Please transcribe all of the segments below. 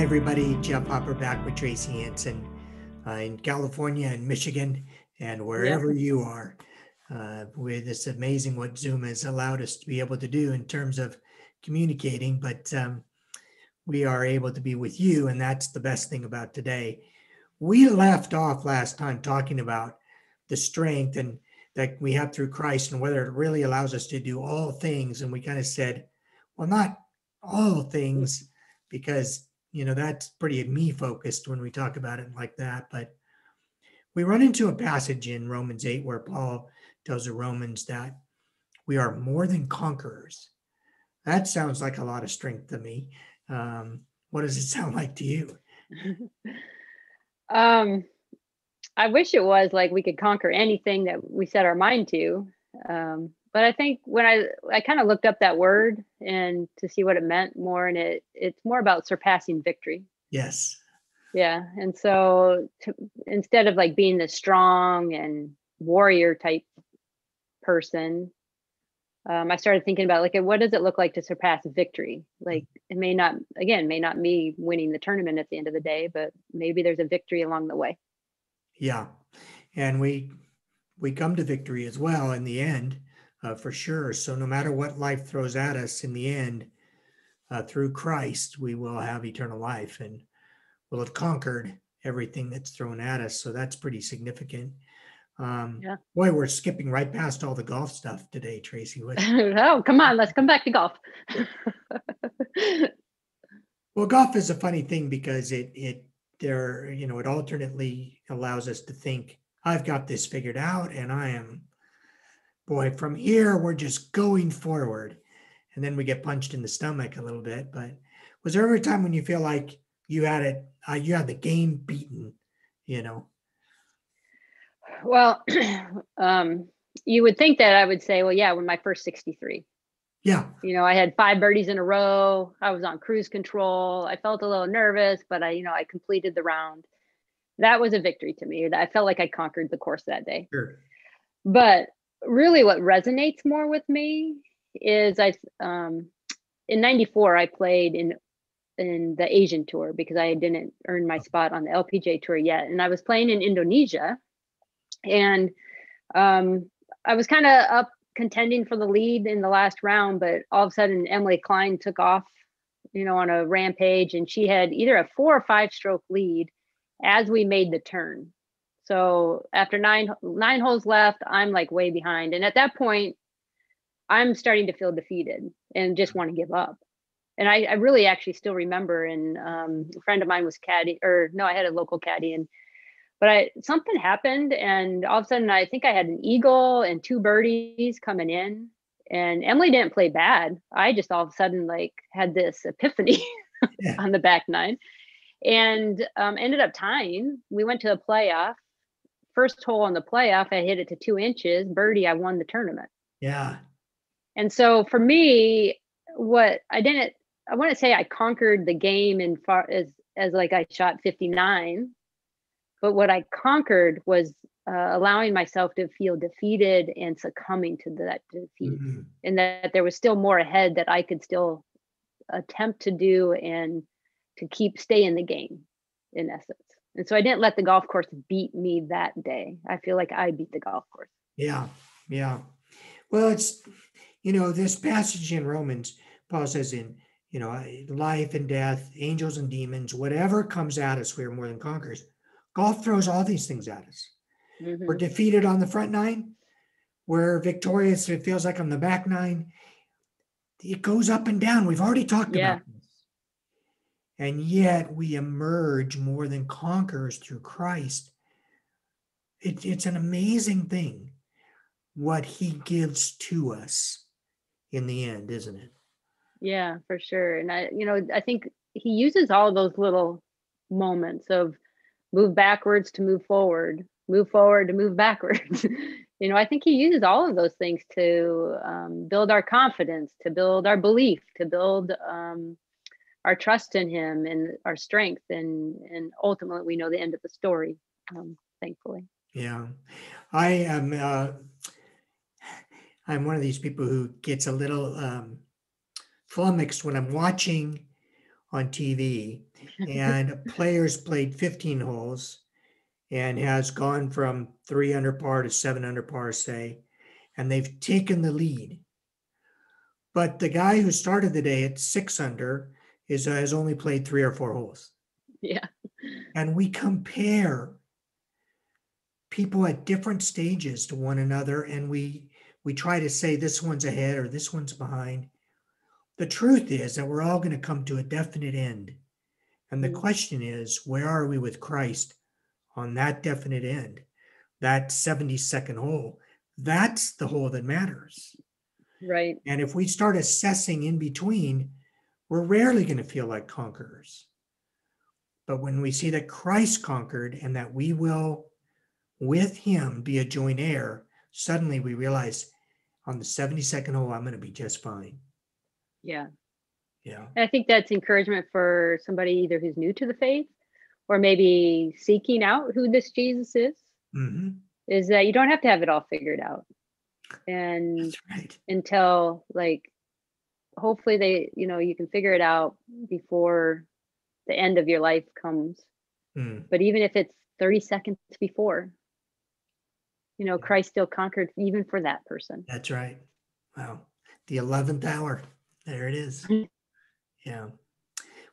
Hi, everybody. Jeff Hopper back with Tracy Hanson in California and Michigan and Yeah. wherever you are. With this amazing what Zoom has allowed us to be able to do in terms of communicating, but we are able to be with you, and that's the best thing about today. We left off last time talking about the strength and that we have through Christ and whether it really allows us to do all things. And we kind of said, well, not all things, because that's pretty me focused when we talk about it like that. But we run into a passage in Romans 8 where Paul tells the Romans that we are more than conquerors. That sounds like a lot of strength to me. What does it sound like to you? Um, I wish it was like we could conquer anything that we set our mind to. But I think when I kind of looked up that word and to see what it meant more, and it's more about surpassing victory. Yes. Yeah, and so instead of like being the strong and warrior type person, I started thinking about like what does it look like to surpass victory? Like it may not me winning the tournament at the end of the day, but maybe there's a victory along the way. Yeah. And we come to victory as well in the end, for sure. So no matter what life throws at us in the end, through Christ, we will have eternal life and we'll have conquered everything that's thrown at us. So that's pretty significant. Yeah. Boy, we're skipping right past all the golf stuff today, Tracy. Oh, come on, let's come back to golf. Well, golf is a funny thing because it alternately allows us to think, I've got this figured out and I am, boy, from here, we're just going forward. And then we get punched in the stomach a little bit. But was there ever a time when you feel like you had you had the game beaten, you know? Well, you would think that I would say, well, yeah, when my first 63. Yeah. I had 5 birdies in a row. I was on cruise control. I felt a little nervous, but I completed the round. That was a victory to me. I felt like I conquered the course that day. Sure. But really what resonates more with me is in 94 I played in the Asian tour because I didn't earn my spot on the LPGA tour yet, and I was playing in Indonesia, and I was kind of up contending for the lead in the last round, but all of a sudden Emily Klein took off, on a rampage, and she had either a 4 or 5 stroke lead as we made the turn. So after nine holes left, I'm like way behind, and at that point, I'm starting to feel defeated and just want to give up. And I really actually still remember, and a friend of mine was caddy, or no, I had a local caddy, but something happened, and all of a sudden I think I had an eagle and 2 birdies coming in, and Emily didn't play bad. I just all of a sudden like had this epiphany Yeah. on the back nine, and ended up tying. We went to a playoff. First hole on the playoff, I hit it to 2 inches birdie. I won the tournament. Yeah. And so for me, what I want to say I conquered the game in far as like I shot 59, but what I conquered was allowing myself to feel defeated and succumbing to that defeat, Mhm. and that there was still more ahead that I could still attempt to do and to stay in the game, in essence. And so I didn't let the golf course beat me that day. I feel like I beat the golf course. Yeah. Yeah. Well, it's, this passage in Romans, Paul says life and death, angels and demons, whatever comes at us, we are more than conquerors. Golf throws all these things at us. We're Hmm. defeated on the front nine. We're victorious. It feels like on the back nine. It goes up and down. We've already talked about Yeah. this. And yet we emerge more than conquerors through Christ. It's an amazing thing what he gives to us in the end, isn't it? Yeah, for sure. And I think he uses all those little moments of move backwards to move forward to move backwards. I think he uses all of those things to build our confidence, to build our belief, to build our trust in him and our strength. And ultimately, we know the end of the story, thankfully. Yeah. I am I'm one of these people who gets a little flummoxed when I'm watching on TV, and players played 15 holes and has gone from 3 under par to 7 under par, say, and they've taken the lead. But the guy who started the day at 6 under has only played 3 or 4 holes. Yeah. And we compare people at different stages to one another, and we try to say this one's ahead or this one's behind. The truth is that we're all going to come to a definite end. And the Mm. question is, where are we with Christ on that definite end? That 72nd hole. That's the hole that matters. Right. And if we start assessing in between, we're rarely going to feel like conquerors. But when we see that Christ conquered and that we will, with him, be a joint heir, suddenly we realize on the 72nd hole, I'm going to be just fine. Yeah. Yeah. And I think that's encouragement for somebody either who's new to the faith or maybe seeking out who this Jesus is, Mm-hmm. is that you don't have to have it all figured out. And That's right. until like, hopefully you can figure it out before the end of your life comes. Mm. But even if it's 30 seconds before, Christ still conquered even for that person. That's right. Wow. The 11th hour. There it is. Yeah.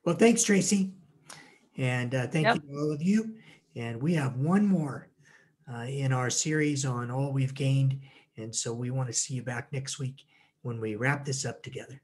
Well, thanks, Tracy. And thank you Yep. to all of you. And we have one more in our series on all we've gained. And so we want to see you back next week when we wrap this up together.